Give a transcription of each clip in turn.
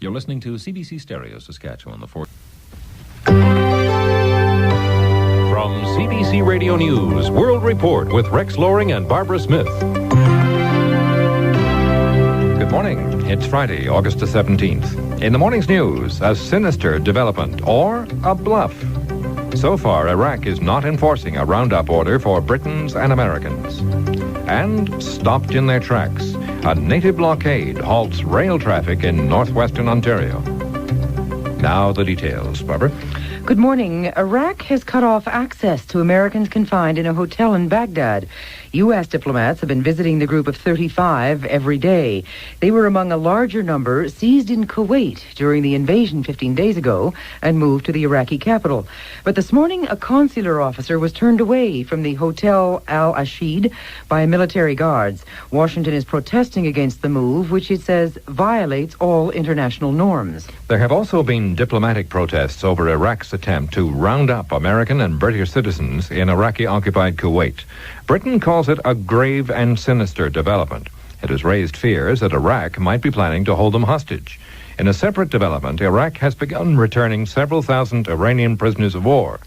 You're listening to CBC Stereo, Saskatchewan, the fourth. From CBC Radio News, World Report with Rex Loring and Barbara Smith. Good morning. It's Friday, August the 17th. In the morning's news, a sinister development or a bluff. So far, Iraq is not enforcing a roundup order for Britons and Americans. And stopped in their tracks, a native blockade halts rail traffic in northwestern Ontario. Now the details. Barbara? Good morning. Iraq has cut off access to Americans confined in a hotel in Baghdad. U.S. diplomats have been visiting the group of 35 every day. They were among a larger number seized in Kuwait during the invasion 15 days ago and moved to the Iraqi capital. But this morning, a consular officer was turned away from the Hotel Al-Ashid by military guards. Washington is protesting against the move, which it says violates all international norms. There have also been diplomatic protests over Iraq's attempt to round up American and British citizens in Iraqi-occupied Kuwait. Britain calls it a grave and sinister development. It has raised fears that Iraq might be planning to hold them hostage. In a separate development, Iraq has begun returning several thousand Iranian prisoners of war.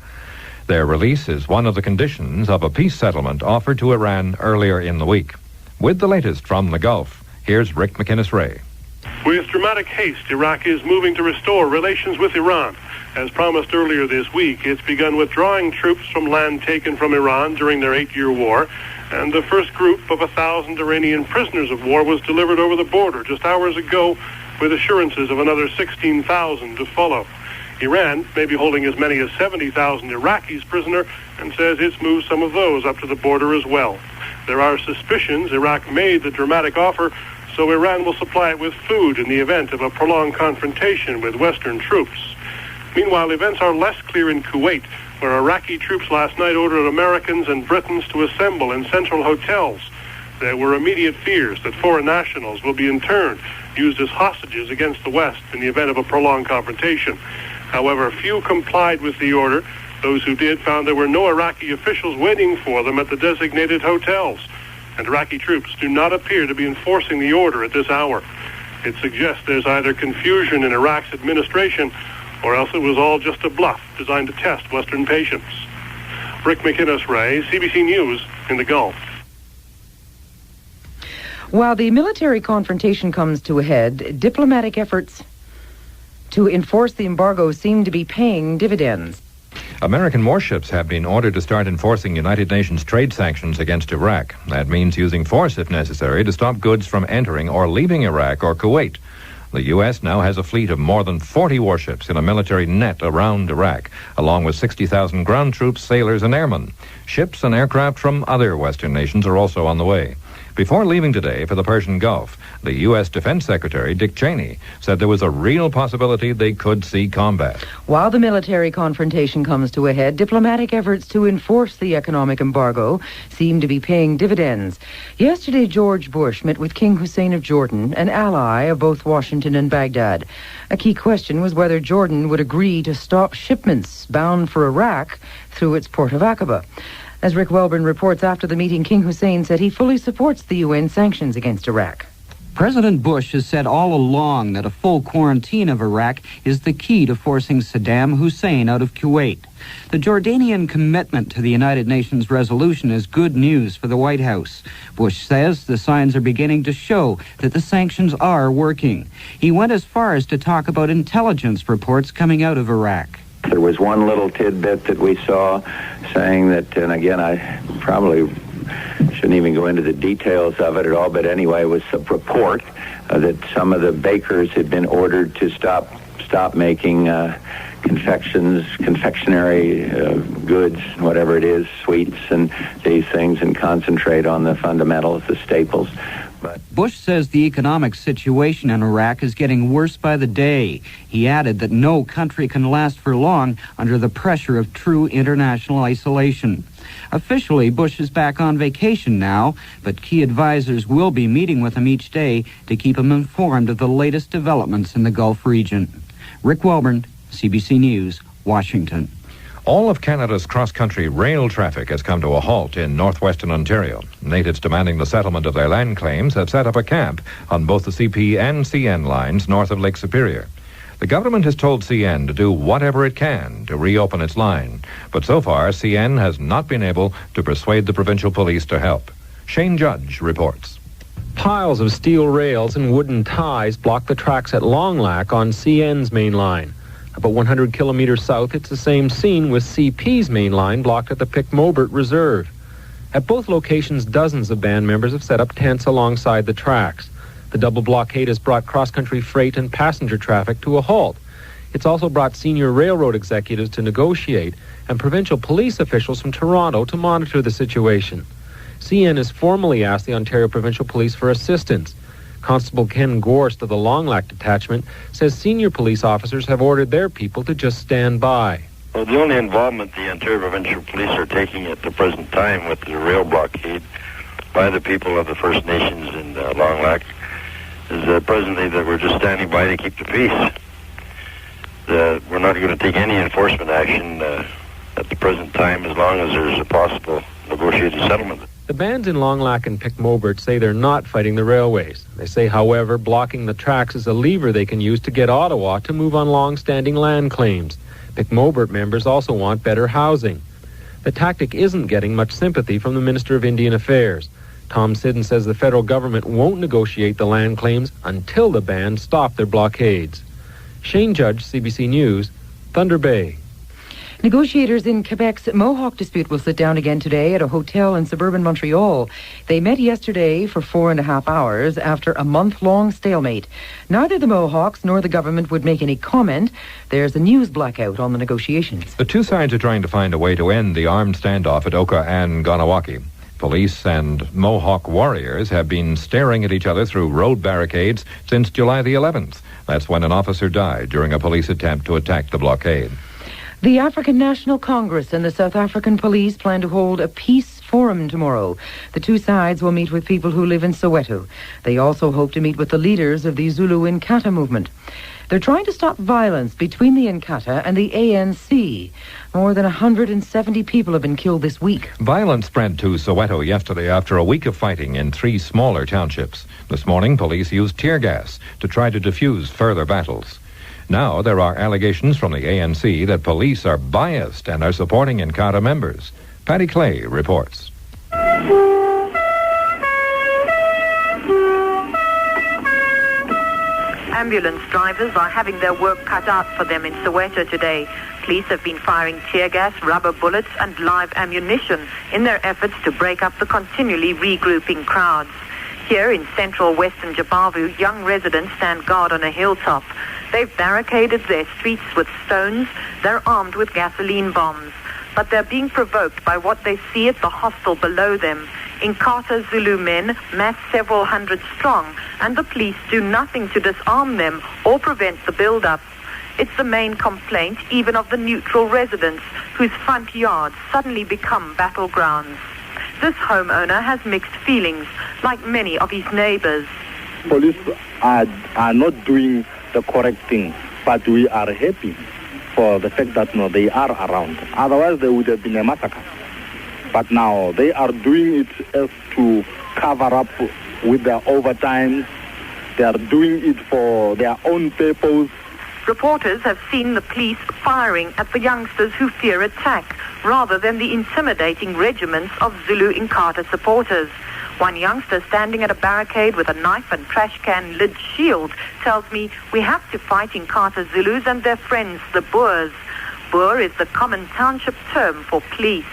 Their release is one of the conditions of a peace settlement offered to Iran earlier in the week. With the latest from the Gulf, here's Rick McInnes-Ray. With dramatic haste, Iraq is moving to restore relations with Iran. As promised earlier this week, it's begun withdrawing troops from land taken from Iran during their 8-year war, and the first group of 1,000 Iranian prisoners of war was delivered over the border just hours ago, with assurances of another 16,000 to follow. Iran may be holding as many as 70,000 Iraqis prisoner and says it's moved some of those up to the border as well. There are suspicions Iraq made the dramatic offer so Iran will supply it with food in the event of a prolonged confrontation with Western troops. Meanwhile, events are less clear in Kuwait, where Iraqi troops last night ordered Americans and Britons to assemble in central hotels. There were immediate fears that foreign nationals will be interned, used as hostages against the West in the event of a prolonged confrontation. However, few complied with the order. Those who did found there were no Iraqi officials waiting for them at the designated hotels. And Iraqi troops do not appear to be enforcing the order at this hour. It suggests there's either confusion in Iraq's administration or else it was all just a bluff designed to test Western patience. Rick McInnes-Ray, CBC News in the Gulf. While the military confrontation comes to a head, diplomatic efforts to enforce the embargo seem to be paying dividends. American warships have been ordered to start enforcing United Nations trade sanctions against Iraq. That means using force if necessary to stop goods from entering or leaving Iraq or Kuwait. The U.S. now has a fleet of more than 40 warships in a military net around Iraq, along with 60,000 ground troops, sailors, and airmen. Ships and aircraft from other Western nations are also on the way. Before leaving today for the Persian Gulf, the U.S. Defense Secretary, Dick Cheney, said there was a real possibility they could see combat. While the military confrontation comes to a head, diplomatic efforts to enforce the economic embargo seem to be paying dividends. Yesterday, George Bush met with King Hussein of Jordan, an ally of both Washington and Baghdad. A key question was whether Jordan would agree to stop shipments bound for Iraq through its port of Aqaba. As Rick Welburn reports, after the meeting, King Hussein said he fully supports the UN sanctions against Iraq. President Bush has said all along that a full quarantine of Iraq is the key to forcing Saddam Hussein out of Kuwait. The Jordanian commitment to the United Nations resolution is good news for the White House. Bush says the signs are beginning to show that the sanctions are working. He went as far as to talk about intelligence reports coming out of Iraq. There was one little tidbit that we saw saying that, and again, I probably shouldn't even go into the details of it at all, but anyway, it was a report that some of the bakers had been ordered to stop making confectionery goods, whatever it is, sweets and these things, and concentrate on the fundamentals, the staples. Bush says the economic situation in Iraq is getting worse by the day. He added that no country can last for long under the pressure of true international isolation. Officially, Bush is back on vacation now, but key advisors will be meeting with him each day to keep him informed of the latest developments in the Gulf region. Rick Welburn, CBC News, Washington. All of Canada's cross-country rail traffic has come to a halt in northwestern Ontario. Natives demanding the settlement of their land claims have set up a camp on both the CP and CN lines north of Lake Superior. The government has told CN to do whatever it can to reopen its line, but so far CN has not been able to persuade the provincial police to help. Shane Judge reports. Piles of steel rails and wooden ties block the tracks at Long Lac on CN's main line. About 100 kilometers south, it's the same scene with CP's main line blocked at the Pic-Mobert Reserve. At both locations, dozens of band members have set up tents alongside the tracks. The double blockade has brought cross-country freight and passenger traffic to a halt. It's also brought senior railroad executives to negotiate and provincial police officials from Toronto to monitor the situation. CN has formally asked the Ontario Provincial Police for assistance. Constable Ken Gorst of the Long Lac Detachment says senior police officers have ordered their people to just stand by. Well, the only involvement the Ontario Provincial Police are taking at the present time with the rail blockade by the people of the First Nations in Long Lac is presently that we're just standing by to keep the peace. We're not going to take any enforcement action at the present time as long as there's a possible negotiated settlement. The bands in Long Lac and Pic-Mobert say they're not fighting the railways. They say, however, blocking the tracks is a lever they can use to get Ottawa to move on long-standing land claims. Pic-Mobert members also want better housing. The tactic isn't getting much sympathy from the Minister of Indian Affairs. Tom Siddon says the federal government won't negotiate the land claims until the bands stop their blockades. Shane Judge, CBC News, Thunder Bay. Negotiators in Quebec's Mohawk dispute will sit down again today at a hotel in suburban Montreal. They met yesterday for 4.5 hours after a month-long stalemate. Neither the Mohawks nor the government would make any comment. There's a news blackout on the negotiations. The two sides are trying to find a way to end the armed standoff at Oka and Ganawaki. Police and Mohawk warriors have been staring at each other through road barricades since July the 11th. That's when an officer died during a police attempt to attack the blockade. The African National Congress and the South African police plan to hold a peace forum tomorrow. The two sides will meet with people who live in Soweto. They also hope to meet with the leaders of the Zulu Inkatha movement. They're trying to stop violence between the Inkatha and the ANC. More than 170 people have been killed this week. Violence spread to Soweto yesterday after a week of fighting in 3 smaller townships. This morning, police used tear gas to try to defuse further battles. Now there are allegations from the ANC that police are biased and are supporting Inkatha members. Patty Clay reports. Ambulance drivers are having their work cut out for them in Soweto today. Police have been firing tear gas, rubber bullets and live ammunition in their efforts to break up the continually regrouping crowds. Here in central western Jabavu, young residents stand guard on a hilltop. They've barricaded their streets with stones. They're armed with gasoline bombs. But they're being provoked by what they see at the hostel below them. Inkatha Zulu men mass several hundred strong, and the police do nothing to disarm them or prevent the build-up. It's the main complaint even of the neutral residents, whose front yards suddenly become battlegrounds. This homeowner has mixed feelings, like many of his neighbors. Police are not doing the correct thing, but we are happy for the fact that they are around. Otherwise, there would have been a massacre. But now they are doing it as to cover up with their overtime. They are doing it for their own purpose. Reporters have seen the police firing at the youngsters who fear attack, rather than the intimidating regiments of Zulu Inkatha supporters. One youngster standing at a barricade with a knife and trash can lid shield tells me we have to fight Inkatha Zulus and their friends, the Boers. Boer is the common township term for police.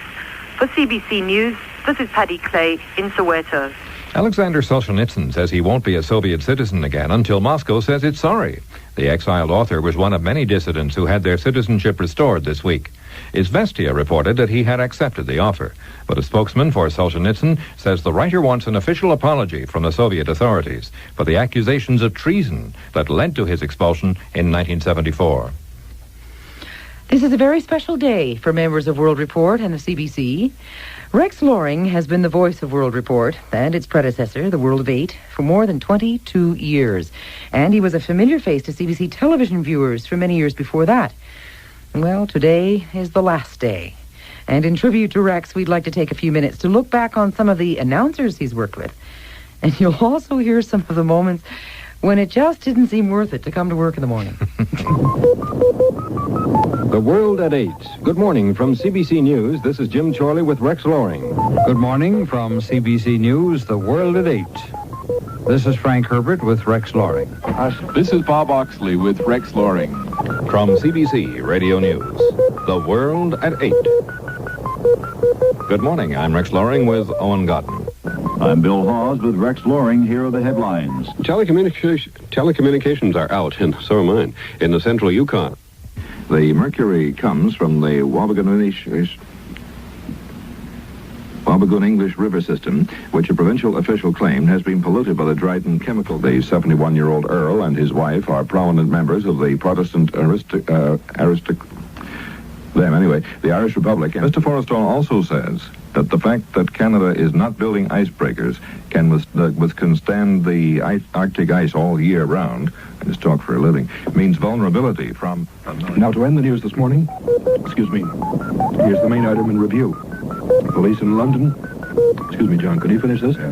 For CBC News, this is Paddy Clay in Soweto. Alexander Solzhenitsyn says he won't be a Soviet citizen again until Moscow says it's sorry. The exiled author was one of many dissidents who had their citizenship restored this week. Izvestia reported that he had accepted the offer, but a spokesman for Solzhenitsyn says the writer wants an official apology from the Soviet authorities for the accusations of treason that led to his expulsion in 1974. This is a very special day for members of World Report and the CBC. Rex Loring has been the voice of World Report and its predecessor, The World of 8, for more than 22 years. And he was a familiar face to CBC television viewers for many years before that. Well, today is the last day. And in tribute to Rex, we'd like to take a few minutes to look back on some of the announcers he's worked with. And you'll also hear some of the moments when it just didn't seem worth it to come to work in the morning. The World at 8. Good morning from CBC News. This is Jim Chorley with Rex Loring. Good morning from CBC News, The World at 8. This is Frank Herbert with Rex Loring. This is Bob Oxley with Rex Loring. From CBC Radio News, The World at 8. Good morning, I'm Rex Loring with Owen Godden. I'm Bill Hawes with Rex Loring. Here are the headlines. Telecommunications are out, and so are mine, in the central Yukon. The mercury comes from the Wabigoon English River system, which a provincial official claimed has been polluted by the Dryden chemical. The 71-year-old Earl and his wife are prominent members of the Protestant the Irish Republic. And Mr. Forrestal also says that the fact that Canada is not building icebreakers can withstand the Arctic ice all year round, and his talk for a living, means vulnerability from... Now to end the news this morning, here's the main item in review. Police in London... Excuse me, John, could you finish this? Yeah.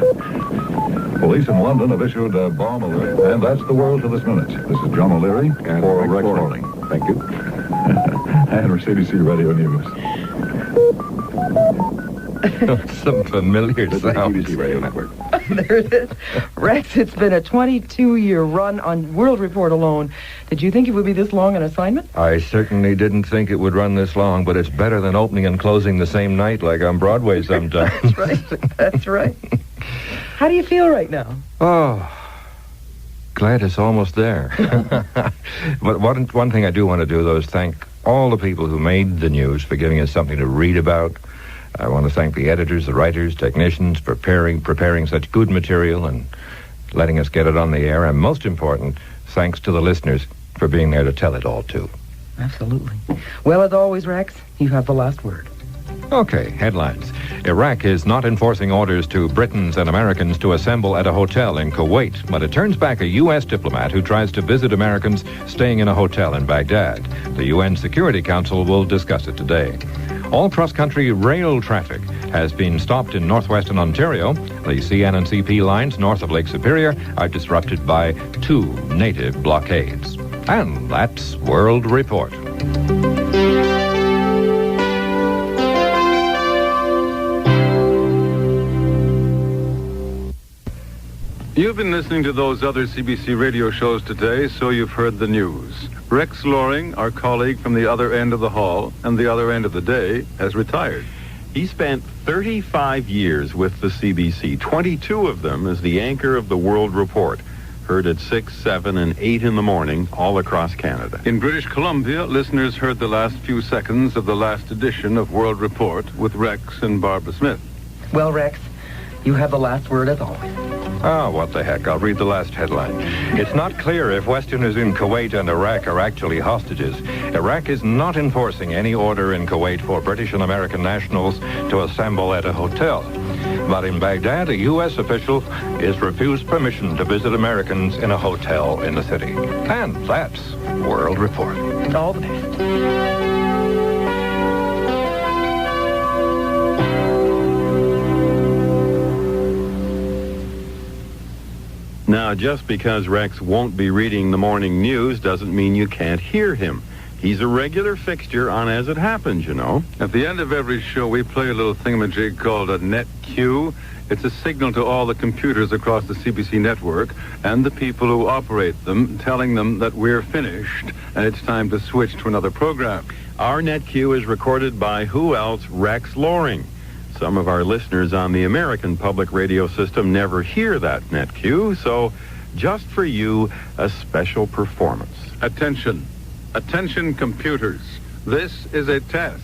Police in London have issued a bomb alert, and that's the world to this minute. This is John O'Leary and for Rex Loring. Thank you. And for CBC Radio News. Some familiar sounds. CBC Radio Network. There it is. Rex, it's been a 22-year run on World Report alone. Did you think it would be this long an assignment? I certainly didn't think it would run this long, but it's better than opening and closing the same night like on Broadway sometimes. That's right. That's right. How do you feel right now? Oh, glad it's almost there. But one thing I do want to do, though, is thank all the people who made the news for giving us something to read about. I want to thank the editors, the writers, technicians for preparing such good material and letting us get it on the air. And most important, thanks to the listeners for being there to tell it all, too. Absolutely. Well, as always, Rex, you have the last word. Okay, headlines. Iraq is not enforcing orders to Britons and Americans to assemble at a hotel in Kuwait, but it turns back a U.S. diplomat who tries to visit Americans staying in a hotel in Baghdad. The UN Security Council will discuss it today. All cross-country rail traffic has been stopped in northwestern Ontario. The CN and CP lines north of Lake Superior are disrupted by 2 native blockades. And that's World Report. You've been listening to those other CBC radio shows today, so you've heard the news. Rex Loring, our colleague from the other end of the hall and the other end of the day, has retired. He spent 35 years with the CBC, 22 of them as the anchor of the World Report, heard at 6, 7, and 8 in the morning all across Canada. In British Columbia, listeners heard the last few seconds of the last edition of World Report with Rex and Barbara Smith. Well, Rex, you have the last word as always. Oh, what the heck. I'll read the last headline. It's not clear if Westerners in Kuwait and Iraq are actually hostages. Iraq is not enforcing any order in Kuwait for British and American nationals to assemble at a hotel. But in Baghdad, a U.S. official is refused permission to visit Americans in a hotel in the city. And that's World Report. All the best. Now, just because Rex won't be reading the morning news doesn't mean you can't hear him. He's a regular fixture on As It Happens, you know. At the end of every show, we play a little thingamajig called a net cue. It's a signal to all the computers across the CBC network and the people who operate them, telling them that we're finished and it's time to switch to another program. Our net cue is recorded by who else? Rex Loring. Some of our listeners on the American public radio system never hear that net cue, so just for you, a special performance. Attention. Attention, computers. This is a test.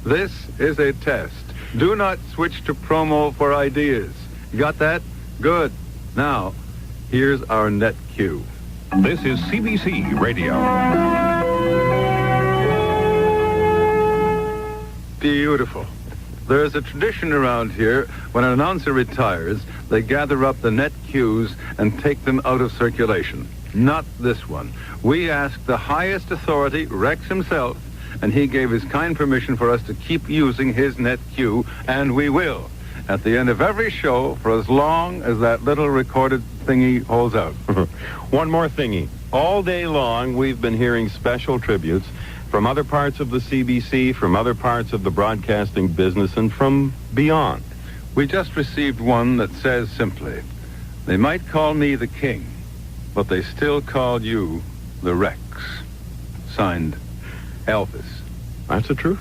This is a test. Do not switch to promo for ideas. You got that? Good. Now, here's our net cue. This is CBC Radio. Beautiful. There's a tradition around here, when an announcer retires, they gather up the net cues and take them out of circulation. Not this one. We ask the highest authority, Rex himself, and he gave his kind permission for us to keep using his net Q, and we will, at the end of every show, for as long as that little recorded thingy holds out. One more thingy. All day long, we've been hearing special tributes from other parts of the CBC, from other parts of the broadcasting business, and from beyond. We just received one that says simply, they might call me the king, but they still call you the Rex. Signed, Elvis. That's the truth.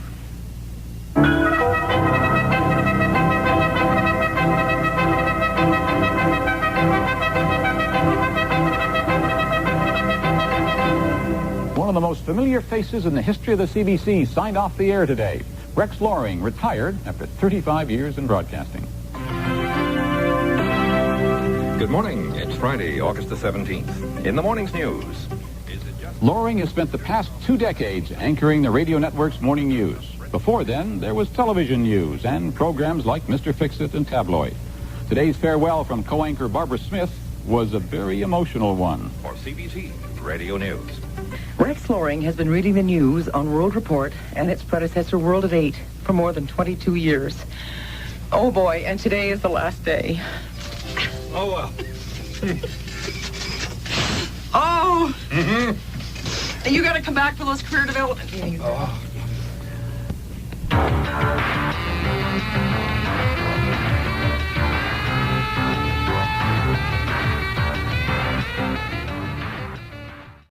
One of the most familiar faces in the history of the CBC signed off the air today. Rex Loring retired after 35 years in broadcasting. Good morning. It's Friday, August the 17th. In the morning's news. Loring has spent the past 2 decades anchoring the radio network's morning news. Before then, there was television news and programs like Mr. Fix-It and Tabloid. Today's farewell from co-anchor Barbara Smith was a very emotional one. For CBC Radio News. Rex Loring has been reading the news on World Report and its predecessor World at 8 for more than 22 years. Oh boy, and today is the last day. Oh, well. Oh! You gotta come back for those career development meetings. Oh.